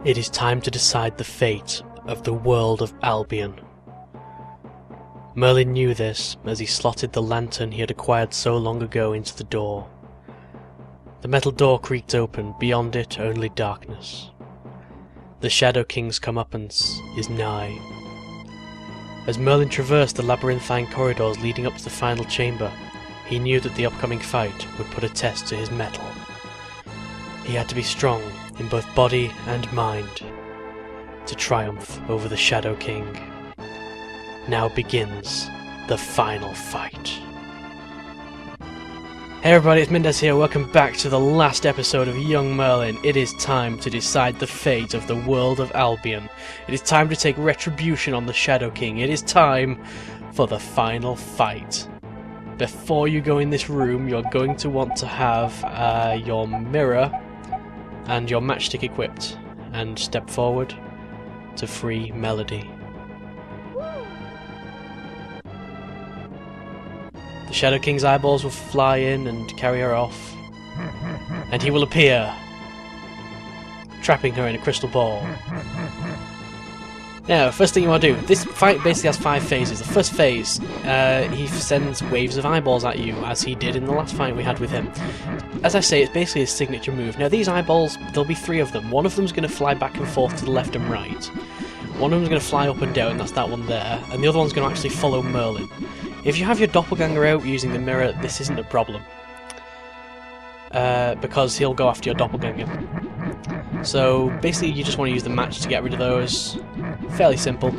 It is time to decide the fate of the world of Albion. Merlin knew this as he slotted the lantern he had acquired so long ago into the door. The metal door creaked open, beyond it only darkness. The Shadow King's comeuppance is nigh. As Merlin traversed the labyrinthine corridors leading up to the final chamber, he knew that the upcoming fight would put a test to his mettle. He had to be strong in both body and mind to triumph over the Shadow King. Now begins the final fight. Hey everybody, it's Mindez here. Welcome back to the last episode of Young Merlin. It is time to decide the fate of the world of Albion. It is time to take retribution on the Shadow King. It is time for the final fight. Before you go in this room, you're going to want to have your mirror and your matchstick equipped, and step forward to free Melody. The Shadow King's eyeballs will fly in and carry her off, and he will appear, trapping her in a crystal ball. Now, first thing you want to do, this fight basically has 5 phases. The first phase, he sends waves of eyeballs at you, as he did in the last fight we had with him. As I say, it's basically his signature move. Now these eyeballs, there'll be 3 of them. One of them's going to fly back and forth to the left and right. One of them's going to fly up and down, that's that one there. And the other one's going to actually follow Merlin. If you have your doppelganger out using the mirror, this isn't a problem. Because he'll go after your doppelganger. So basically you just want to use the match to get rid of those. Fairly simple.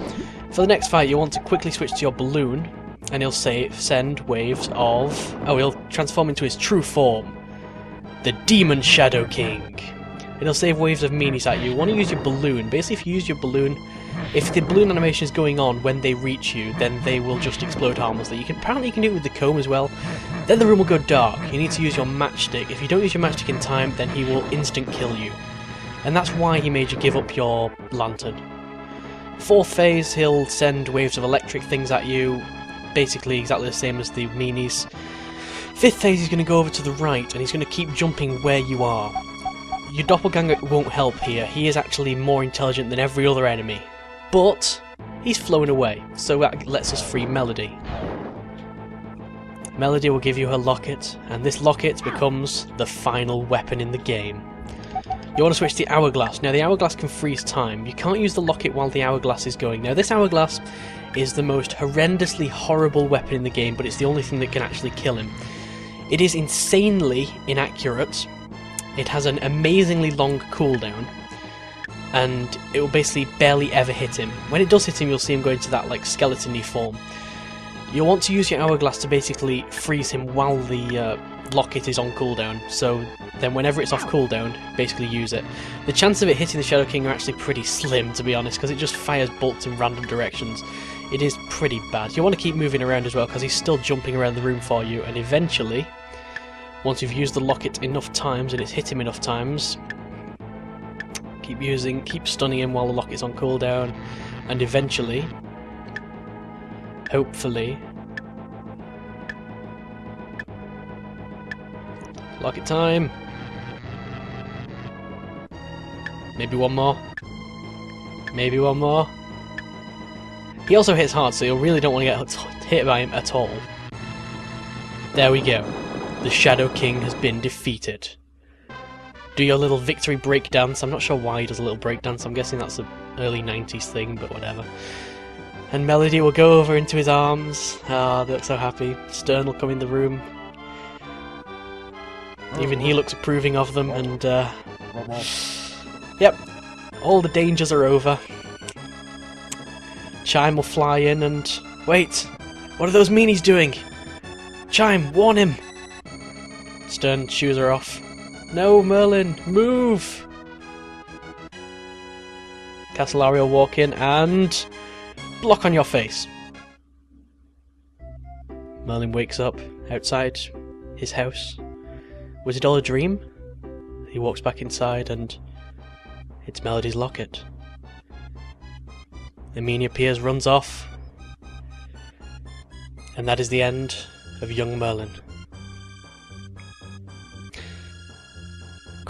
For the next fight you want to quickly switch to your balloon, and he'll send waves of... oh, he'll transform into his true form, the Demon Shadow King. And he'll save waves of meanies at you. You want to use your balloon. Basically if you use your balloon, if the balloon animation is going on when they reach you, then they will just explode harmlessly. Apparently you can do it with the comb as well. Then the room will go dark. You need to use your matchstick. If you don't use your matchstick in time, then he will instant kill you. And that's why he made you give up your lantern. 4th phase, he'll send waves of electric things at you, basically exactly the same as the meanies. 5th phase, he's going to go over to the right, and he's going to keep jumping where you are. Your doppelganger won't help here. He is actually more intelligent than every other enemy. But he's flown away, so that lets us free Melody. Melody will give you her locket, and this locket becomes the final weapon in the game. You want to switch to the hourglass. Now the hourglass can freeze time. You can't use the locket while the hourglass is going. Now this hourglass is the most horrendously horrible weapon in the game, but it's the only thing that can actually kill him. It is insanely inaccurate. It has an amazingly long cooldown, and it will basically barely ever hit him. When it does hit him, you'll see him go into that like skeleton-y form. You'll want to use your hourglass to basically freeze him while the locket is on cooldown, so then whenever it's off cooldown, basically use it. The chance of it hitting the Shadow King are actually pretty slim, to be honest, because it just fires bolts in random directions. It is pretty bad. You want to keep moving around as well, because he's still jumping around the room for you, and eventually, once you've used the locket enough times and it's hit him enough times, keep stunning him while the locket's on cooldown, and eventually, hopefully, locket time. Maybe one more. Maybe one more. He also hits hard, so you really don't want to get hit by him at all. There we go. The Shadow King has been defeated. Do your little victory breakdance. I'm not sure why he does a little breakdance. I'm guessing that's an early 90s thing, but whatever. And Melody will go over into his arms. Ah, they look so happy. Stern will come in the room. Even he looks approving of them, and yep, all the dangers are over. Chime will fly in and... wait! What are those meanies doing? Chime, warn him! Stern shoes her off. No, Merlin, move! Castelario will walk in and... block on your face. Merlin wakes up outside his house. Was it all a dream? He walks back inside and it's Melody's locket. The meanie appears, runs off, and that is the end of Young Merlin.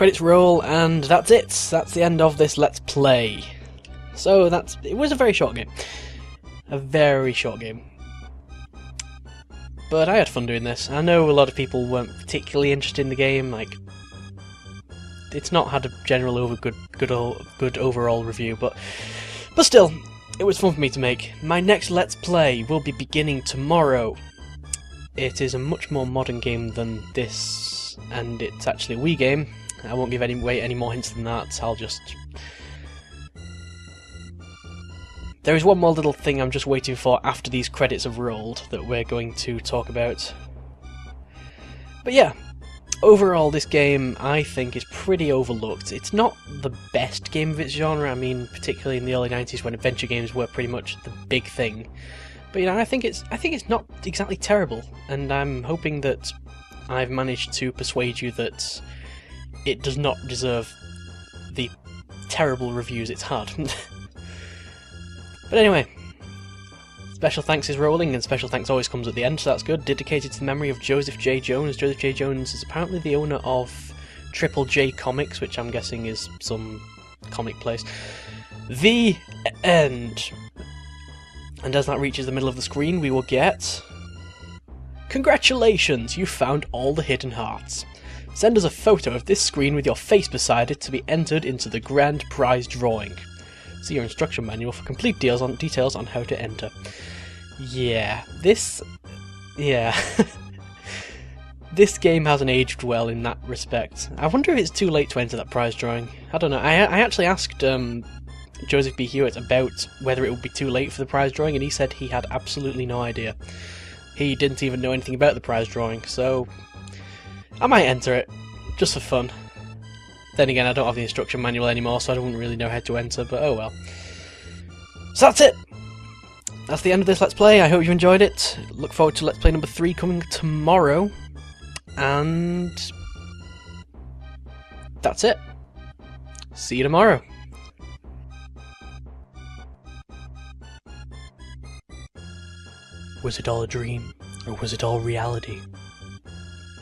Credits roll, and that's it. That's the end of this Let's Play. So it was a very short game. A very short game. But I had fun doing this. I know a lot of people weren't particularly interested in the game, like, it's not had a general good overall review, but still, it was fun for me to make. My next Let's Play will be beginning tomorrow. It is a much more modern game than this, and it's actually a Wii game. I won't give any more hints than that. I'll just... There is one more little thing I'm just waiting for after these credits have rolled that we're going to talk about. But yeah, overall this game I think is pretty overlooked. It's not the best game of its genre, I mean particularly in the early 90s when adventure games were pretty much the big thing. But you know, I think it's not exactly terrible, and I'm hoping that I've managed to persuade you that it does not deserve the terrible reviews it's had. But anyway, special thanks is rolling, and special thanks always comes at the end, so that's good. Dedicated to the memory of Joseph J. Jones. Joseph J. Jones is apparently the owner of Triple J Comics, which I'm guessing is some comic place. The end. And as that reaches the middle of the screen, we will get... Congratulations, you found all the hidden hearts. Send us a photo of this screen with your face beside it to be entered into the grand prize drawing. See your instruction manual for complete details on how to enter. Yeah, this game hasn't aged well in that respect. I wonder if it's too late to enter that prize drawing. I don't know. I actually asked Joseph B. Hewitt about whether it would be too late for the prize drawing, and he said he had absolutely no idea. He didn't even know anything about the prize drawing, so I might enter it, just for fun. Then again, I don't have the instruction manual anymore, so I don't really know how to enter, but oh well. So that's it! That's the end of this Let's Play. I hope you enjoyed it. Look forward to Let's Play number 3 coming tomorrow. And that's it. See you tomorrow. Was it all a dream, or was it all reality?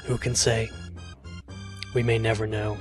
Who can say? We may never know.